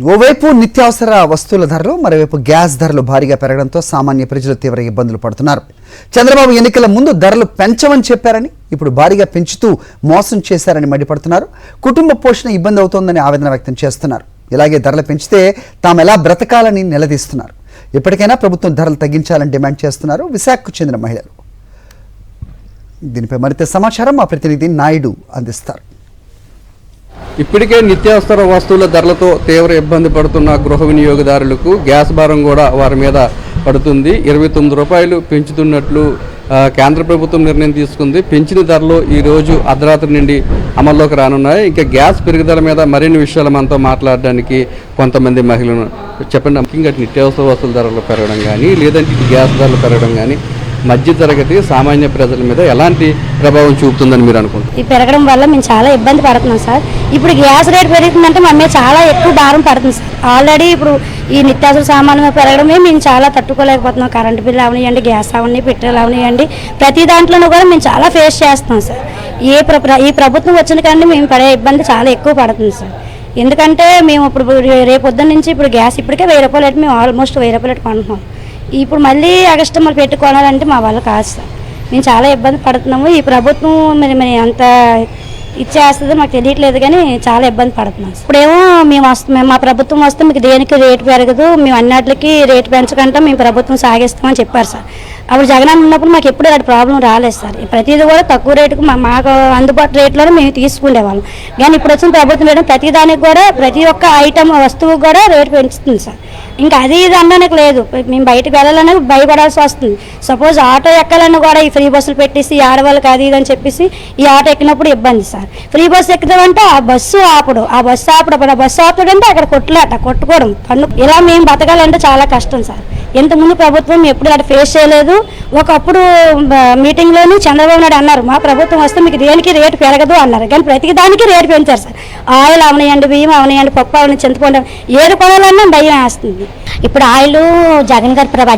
ఓవైపు నిత్యావసర వస్తువుల ధరలు, మరోవైపు గ్యాస్ ధరలు భారీగా పెరగడంతో సామాన్య ప్రజలు తీవ్ర ఇబ్బందులు పడుతున్నారు. చంద్రబాబు ఎన్నికల ముందు ధరలు పెంచమని చెప్పారని, ఇప్పుడు భారీగా పెంచుతూ మోసం చేశారని మండిపడుతున్నారు. కుటుంబ పోషణ ఇబ్బంది అవుతోందని ఆవేదన వ్యక్తం చేస్తున్నారు. ఇలాగే ధరలు పెంచితే తాము ఎలా బ్రతకాలని నిలదీస్తున్నారు. ఇప్పటికైనా ప్రభుత్వం ధరలు తగ్గించాలని డిమాండ్ చేస్తున్నారు విశాఖకు చెందిన మహిళలు. దీనిపై మరింత సమాచారం మా ప్రతినిధి నాయుడు అందిస్తారు. ఇప్పటికే నిత్యావసర వస్తువుల ధరలతో తీవ్ర ఇబ్బంది పడుతున్న గృహ వినియోగదారులకు గ్యాస్ భారం కూడా వారి మీద పడుతుంది. 29 రూపాయలు పెంచుతున్నట్లు కేంద్ర ప్రభుత్వం నిర్ణయం తీసుకుంది. పెంచిన ధరలు ఈరోజు అర్ధరాత్రి నుండి అమల్లోకి రానున్నాయి. ఇంకా గ్యాస్ పెరుగుదల మీద మరిన్ని విషయాలు మనతో మాట్లాడడానికి కొంతమంది మహిళలు చెప్పండి. ముఖ్యంగా నిత్యావసర వస్తువుల ధరలు పెరగడం కానీ, లేదంటే గ్యాస్ ధరలు పెరగడం కానీ మధ్య తరగతి సామాన్య ప్రజల మీద ఎలాంటి ప్రభావం చూపుతుందని మీరు అనుకుంటున్నారు? ఈ పెరగడం వల్ల మేము చాలా ఇబ్బంది పడుతున్నాం సార్. ఇప్పుడు గ్యాస్ రేట్ పెరుగుతుందంటే మా మీద చాలా ఎక్కువ భారం పడుతుంది సార్. ఆల్రెడీ ఇప్పుడు ఈ నిత్యావసర సామాన్లు పెరగడమే మేము చాలా తట్టుకోలేకపోతున్నాం. కరెంటు బిల్లు అవనివ్వండి, గ్యాస్ అవన్నీ, పెట్రోల్ అవనివ్వండి, ప్రతి దాంట్లోనూ కూడా మేము చాలా ఫేస్ చేస్తున్నాం సార్. ఈ ప్రభుత్వం వచ్చిన కానీ మేము పడే ఇబ్బంది చాలా ఎక్కువ పడుతుంది సార్. ఎందుకంటే మేము ఇప్పుడు రేపు పొద్దున్న నుంచి ఇప్పుడు గ్యాస్ ఇప్పటికే 1000 రూపాయలు పెట్టి మేము ఆల్మోస్ట్ 1000 రూపాయలు కొంటున్నాం. ఇప్పుడు మళ్ళీ ఆగస్టు మళ్ళీ పెట్టుకోవాలంటే మా వల్ల కాదు సార్. మేము చాలా ఇబ్బంది పడుతున్నాము. ఈ ప్రభుత్వం మరి అంత ఇచ్చేస్తుందో మాకు తెలియట్లేదు, కానీ చాలా ఇబ్బంది పడుతున్నాం. ఇప్పుడేమో మేము మా ప్రభుత్వం వస్తే మీకు దేనికి రేటు పెరగదు, మేము అన్నిటికి రేటు పెంచకుండా మేము ప్రభుత్వం సాగిస్తామని చెప్పారు సార్. అప్పుడు జగన్ ఉన్నప్పుడు మాకు ఎప్పుడు అలాంటి ప్రాబ్లం రాలేదు సార్. ప్రతిదీ కూడా తక్కువ రేటుకు మాకు అందుబాటు రేట్లోనే మేము తీసుకునేవాళ్ళం. కానీ ఇప్పుడు వచ్చిన ప్రభుత్వం రేటు ప్రతిదానికి కూడా ప్రతి ఒక్క ఐటమ్ వస్తువు కూడా రేటు పెంచుతుంది సార్. ఇంకా అది ఇది అనడానికి లేదు. మేము బయటకు వెళ్ళాలని భయపడాల్సి వస్తుంది. సపోజ్ ఆటో ఎక్కాలని కూడా ఈ ఫ్రీ బస్సులు పెట్టేసి ఆడవాళ్ళకి అది ఇది అని చెప్పేసి ఈ ఆటో ఎక్కినప్పుడు ఇబ్బంది సార్. ఫ్రీ బస్సు ఎక్కుదామంటే ఆ బస్సు ఆపడు, ఆ బస్సు ఆపడంటే అక్కడ కొట్టుకోవడం ఇలా మేము బతకాలంటే చాలా కష్టం సార్. ఇంతకుముందు ప్రభుత్వం ఎప్పుడు అటు ఫేస్ చేయలేదు. ఒకప్పుడు మీటింగ్లోని చంద్రబాబు నాయుడు అన్నారు, మా ప్రభుత్వం వస్తే మీకు దేనికి రేటు పెరగదు అన్నారు. కానీ ప్రతి దానికి రేటు పెంచారు సార్. ఆయిల్ అవనియండి, బియ్యం అవనియండి, పప్పు అవని, చింతపండు ఏది కొనాలన్నా భయం వేస్తుంది. ఇప్పుడు ఆయిల్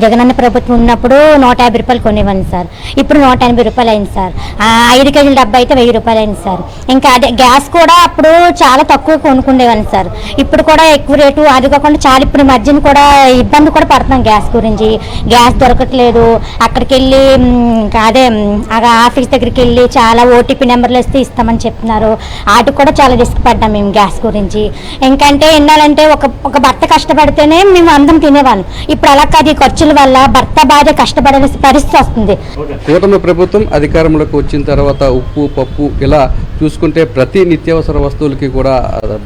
జగనన్న ప్రభుత్వం ఉన్నప్పుడు 150 రూపాయలు కొనేవాడిని సార్. ఇప్పుడు 180 రూపాయలు అయింది సార్. 5 కేజీల డబ్బా అయితే 1000 రూపాయలు అయింది సార్. ఇంకా అదే గ్యాస్ కూడా అప్పుడు చాలా తక్కువ కొనుక్కునేవాడిని సార్. ఇప్పుడు కూడా ఎక్కువ రేటు. అది కాకుండా చాలా ఇప్పుడు మధ్యన కూడా ఇబ్బంది కూడా పడుతున్నాం గ్యాస్ గురించి. గ్యాస్ దొరకట్లేదు. అక్కడికి వెళ్ళి అదే ఆఫీస్ దగ్గరికి వెళ్ళి చాలా ఓటీపీ నెంబర్లు ఇస్తే ఇస్తామని చెప్తున్నారు. వాటికి కూడా చాలా రిస్క్ పడ్డాం మేము గ్యాస్ గురించి. ఇంకంటే ఎన్నాలంటే ఒక భర్త కష్టపడితేనే మేము అందరం తినేవాళ్ళం. ఇప్పుడు అలా కాదు, ఖర్చుల వల్ల భర్త భార్య కష్టపడే పరిస్థితి వస్తుంది. కూటమి ప్రభుత్వం అధికారంలోకి వచ్చిన తర్వాత ఉప్పు, పప్పు ఇలా చూసుకుంటే ప్రతి నిత్యావసర వస్తువులకి కూడా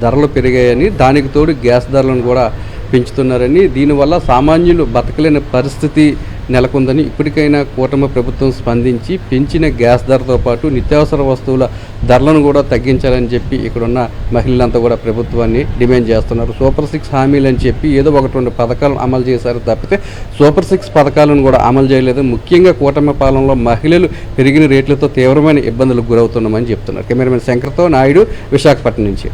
ధరలు పెరిగాయని, దానికి తోడు గ్యాస్ ధరలను కూడా పెంచుతున్నారని, దీనివల్ల సామాన్యులు బతకలేని పరిస్థితి నెలకొందని ఇప్పటికైనా కూటమి ప్రభుత్వం స్పందించి పెంచిన గ్యాస్ ధరతో పాటు నిత్యావసర వస్తువుల ధరలను కూడా తగ్గించాలని చెప్పి ఇక్కడున్న మహిళలంతా కూడా ప్రభుత్వాన్ని డిమాండ్ చేస్తున్నారు. సూపర్ 6 హామీలు అని చెప్పి ఏదో 1-2 పథకాలను అమలు చేశారు తప్పితే సూపర్ 6 పథకాలను కూడా అమలు చేయలేదు. ముఖ్యంగా కూటమి పాలనలో మహిళలు పెరిగిన రేట్లతో తీవ్రమైన ఇబ్బందులకు గురవుతున్నామని చెప్తున్నారు. కెమెరామెన్ శంకర్తో నాయుడు, విశాఖపట్నం నుంచి.